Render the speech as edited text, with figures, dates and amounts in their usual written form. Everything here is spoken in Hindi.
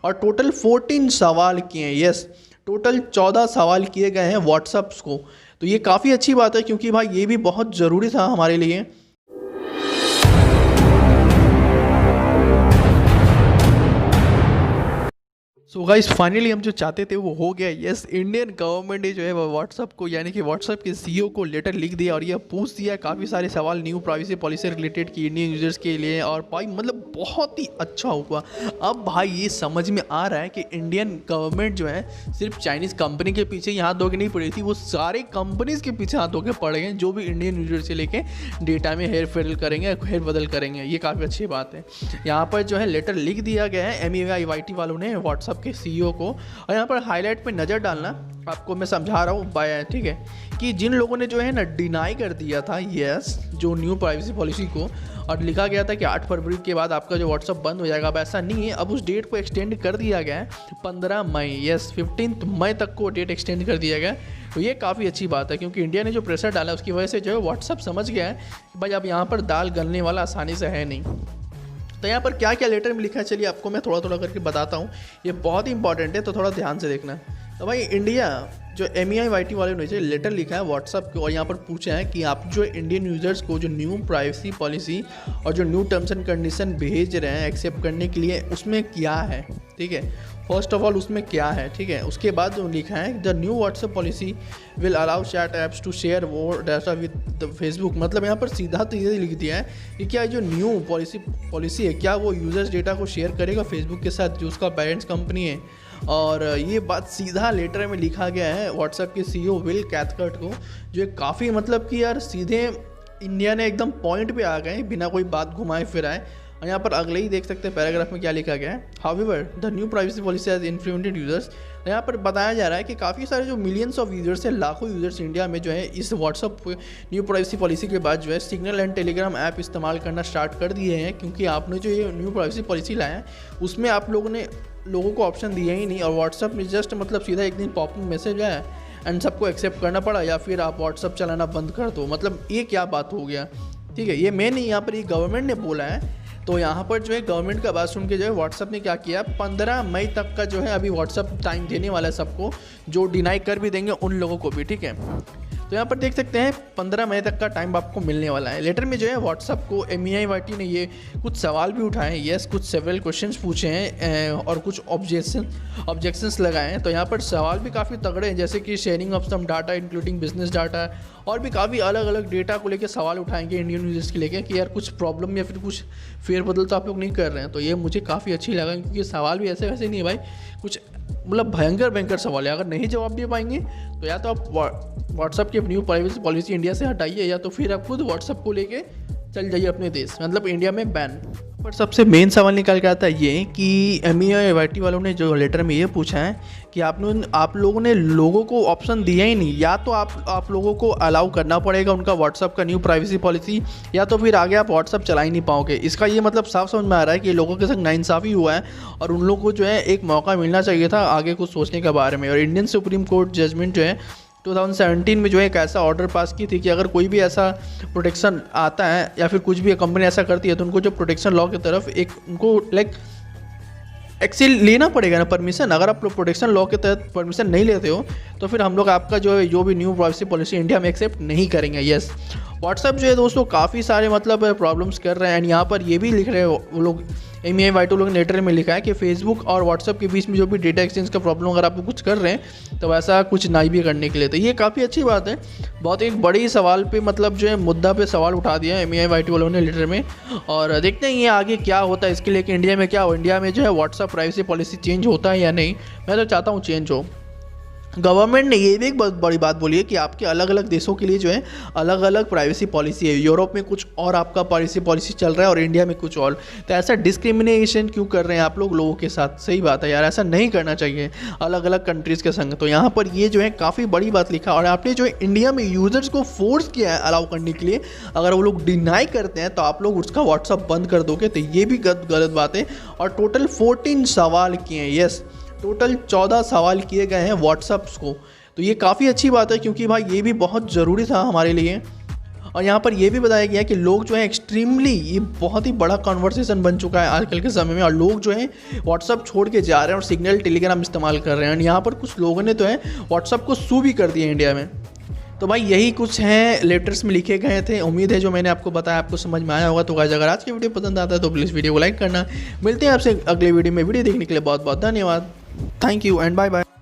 और टोटल 14 सवाल किए हैं। यस, टोटल 14 सवाल किए गए हैं व्हाट्सअप्स को। तो ये काफ़ी अच्छी बात है क्योंकि भाई ये भी बहुत ज़रूरी था हमारे लिए। सो गाइस फाइनली हम जो चाहते थे वो हो गया। यस, इंडियन गवर्नमेंट ने जो है वो व्हाट्सअप को यानी कि व्हाट्सअप के सीईओ को लेटर लिख दिया और ये पूछ दिया काफ़ी सारे सवाल न्यू प्राइवेसी पॉलिसी रिलेटेड की इंडियन यूजर्स के लिए। और भाई मतलब बहुत ही अच्छा हुआ। अब भाई ये समझ में आ रहा है कि इंडियन गवर्नमेंट जो है सिर्फ चाइनीज़ कंपनी के पीछे ही हाथ धो के नहीं पड़ी थी, वो सारे कंपनीज़ के पीछे हाथ धो के पड़ गए जो भी इंडियन यूजर से लेके डेटा में हेर फेर करेंगे, हेर बदल करेंगे। ये काफ़ी अच्छी बात है। यहाँ पर जो है लेटर लिख दिया गया है MEYT वालों ने व्हाट्सअप के सीईओ को। और यहाँ पर हाईलाइट पे नज़र डालना, आपको मैं समझा रहा हूँ ठीक है, कि जिन लोगों ने जो है ना डिनाई कर दिया था यस जो न्यू प्राइवेसी पॉलिसी को, और लिखा गया था कि 8 फरवरी के बाद आपका जो व्हाट्सअप बंद हो जाएगा। अब ऐसा नहीं है, अब उस डेट को एक्सटेंड कर दिया गया है 15 मई। यस, 15 मई तक को डेट एक्सटेंड कर दिया गया है। तो ये काफ़ी अच्छी बात है क्योंकि इंडिया ने जो प्रेशर डाला उसकी वजह से जो है व्हाट्सअप समझ गया है कि भाई अब यहाँ पर दाल गलने वाला आसानी से है नहीं। तो यहाँ पर क्या क्या लेटर में लिखा है चलिए आपको मैं थोड़ा थोड़ा करके बताता हूँ। ये बहुत ही इंपॉर्टेंट है तो थोड़ा ध्यान से देखना। तो भाई इंडिया जो MEYT वाले ने जो लेटर लिखा है व्हाट्सअप को और यहाँ पर पूछा है कि आप जो इंडियन यूज़र्स को जो न्यू प्राइवेसी पॉलिसी और जो न्यू टर्म्स एंड कंडीशन भेज रहे हैं एक्सेप्ट करने के लिए उसमें क्या है। ठीक है, फर्स्ट ऑफ ऑल उसमें क्या है। ठीक है, उसके बाद जो लिखा है the new WhatsApp policy will allow chat apps to share वो डाटा विद द फेसबुक। मतलब यहाँ पर सीधा तो ये लिख दिया है कि क्या जो न्यू पॉलिसी है क्या वो यूज़र्स डेटा को शेयर करेगा फेसबुक के साथ जो उसका पेरेंट्स कंपनी है। और ये बात सीधा लेटर में लिखा गया है व्हाट्सएप के सीईओ विल कैथकर्ट को, जो काफ़ी मतलब कि यार सीधे इंडिया ने एकदम पॉइंट पे आ गए बिना कोई बात घुमाए फिराए। और यहाँ पर अगले ही देख सकते हैं पैराग्राफ में क्या लिखा गया है, however the new privacy policy has influenced users. यहाँ पर बताया जा रहा है कि काफ़ी सारे जो मिलियंस ऑफ यूजर्स हैं, लाखों यूजर्स इंडिया में जो है इस व्हाट्सअप न्यू प्राइवेसी पॉलिसी के बाद जो है सिग्नल एंड टेलीग्राम ऐप इस्तेमाल करना स्टार्ट कर दिए हैं। क्योंकि आपने जो ये न्यू प्राइवेसी पॉलिसी लाया है उसमें आप लोगों को ऑप्शन दिया ही नहीं और व्हाट्सअप में जस्ट मतलब सीधा एक दिन पॉपिंग मैसेज आया एंड सबको एक्सेप्ट करना पड़ा या फिर आप व्हाट्सअप चलाना बंद कर दो। मतलब ये क्या बात हो गया। ठीक है, ये मैं नहीं, यहाँ पर ये गवर्नमेंट ने बोला है। तो यहाँ पर जो है गवर्नमेंट का बात सुन के जो है व्हाट्सअप ने क्या किया, 15 मई तक का जो है अभी व्हाट्सअप टाइम देने वाला है सबको, जो डिनाई कर भी देंगे उन लोगों को भी। ठीक है, तो यहाँ पर देख सकते हैं 15 मई तक का टाइम आपको मिलने वाला है। लेटर में जो है व्हाट्सअप को MEYT ने ये कुछ सवाल भी उठाए हैं। यस, कुछ सेवरल क्वेश्चंस पूछे हैं और कुछ ऑब्जेक्शंस लगाए हैं। तो यहाँ पर सवाल भी काफ़ी तगड़े हैं, जैसे कि sharing of some data including business data, और भी काफ़ी अलग अलग डेटा को लेकर सवाल उठाएंगे इंडियन यूजर्स के लेके कि यार कुछ प्रॉब्लम या फिर कुछ फेरबदल तो आप लोग नहीं कर रहे हैं। तो ये मुझे काफ़ी अच्छी लगा क्योंकि सवाल भी ऐसे वैसे नहीं है भाई, कुछ मतलब भयंकर सवाल है। अगर नहीं जवाब दे पाएंगे तो या तो आप व्हाट्सअप की न्यू प्राइवेसी पॉलिसी इंडिया से हटाइए या तो फिर आप खुद व्हाट्सअप को लेके चल जाइए अपने देश, मतलब इंडिया में बैन। पर सबसे मेन सवाल निकाल के आता है ये कि MEYT वालों ने जो लेटर में ये पूछा है कि आप लोगों ने लोगों को ऑप्शन दिया ही नहीं, या तो आप लोगों को अलाउ करना पड़ेगा उनका व्हाट्सअप का न्यू प्राइवेसी पॉलिसी, या तो फिर आगे आप व्हाट्सअप चला ही नहीं पाओगे। इसका ये मतलब साफ समझ में आ रहा है कि लोगों के संग नाइंसाफ़ी हुआ है और उन लोगों को जो है एक मौका मिलना चाहिए था आगे कुछ सोचने के बारे में। और इंडियन सुप्रीम कोर्ट जजमेंट जो है 2017 में जो है एक ऐसा ऑर्डर पास की थी कि अगर कोई भी ऐसा प्रोटेक्शन आता है या फिर कुछ भी कंपनी ऐसा करती है तो उनको जो प्रोटेक्शन लॉ की तरफ एक उनको एक्शन लेना पड़ेगा ना, परमिशन। अगर आप प्रोटेक्शन लॉ के तहत परमिशन नहीं लेते हो तो फिर हम लोग आपका जो भी न्यू प्राइवेसी पॉलिसी इंडिया में एक्सेप्ट नहीं करेंगे। यस, व्हाट्सएप जो है दोस्तों काफ़ी सारे मतलब प्रॉब्लम्स कर रहे हैं। एंड यहाँ पर ये भी लिख रहे हैं वो लोग MEYT लोग ने लेटर में लिखा है कि फेसबुक और व्हाट्सएप के बीच में जो भी डेटा एक्सचेंज का प्रॉब्लम अगर आप कुछ कर रहे हैं तो वैसा कुछ नहीं भी करने के लिए। तो ये काफ़ी अच्छी बात है। बहुत एक बड़ी सवाल पे मतलब जो है मुद्दा पे सवाल उठा दिया है MEYT वालों ने लेटर में। और देखते हैं ये आगे क्या होता है इसके लिए कि इंडिया में क्या हो, इंडिया में जो है व्हाट्सएप प्राइवेसी पॉलिसी चेंज होता है या नहीं। मैं तो चाहता हूँ चेंज हो। गवर्नमेंट ने ये भी एक बहुत बड़ी बात बोली है कि आपके अलग अलग देशों के लिए जो है अलग अलग प्राइवेसी पॉलिसी है। यूरोप में कुछ और आपका प्राइवेसी पॉलिसी चल रहा है और इंडिया में कुछ और। तो ऐसा डिस्क्रिमिनेशन क्यों कर रहे हैं आप लोगों के साथ। सही बात है यार, ऐसा नहीं करना चाहिए अलग अलग कंट्रीज़ के संग। तो यहाँ पर ये जो है काफ़ी बड़ी बात लिखा और आपने जो है इंडिया में यूज़र्स को फोर्स किया है अलाउ करने के लिए। अगर वो लोग डिनाई करते हैं तो आप लोग उसका व्हाट्सअप बंद कर दोगे, तो ये भी गलत बात है। और टोटल 14 सवाल किए हैं। यस, टोटल 14 सवाल किए गए हैं व्हाट्सअप्स को। तो ये काफ़ी अच्छी बात है क्योंकि भाई ये भी बहुत ज़रूरी था हमारे लिए। और यहाँ पर ये भी बताया गया कि लोग जो है एक्सट्रीमली, ये बहुत ही बड़ा कॉन्वर्सेशन बन चुका है आजकल के समय में, और लोग जो है व्हाट्सअप छोड़ के जा रहे हैं और सिग्नल टेलीग्राम इस्तेमाल कर रहे हैं। और यहाँ पर कुछ लोगों ने तो है व्हाट्सअप को सू भी कर दिया इंडिया में। तो भाई यही कुछ हैं लेटर्स में लिखे गए थे। उम्मीद है जो मैंने आपको बताया आपको समझ में आया होगा। तो गाइस अगर आज की वीडियो पसंद आता है तो प्लीज़ वीडियो को लाइक करना। मिलते हैं आपसे अगले वीडियो में। वीडियो देखने के लिए बहुत बहुत धन्यवाद। Thank you and bye bye.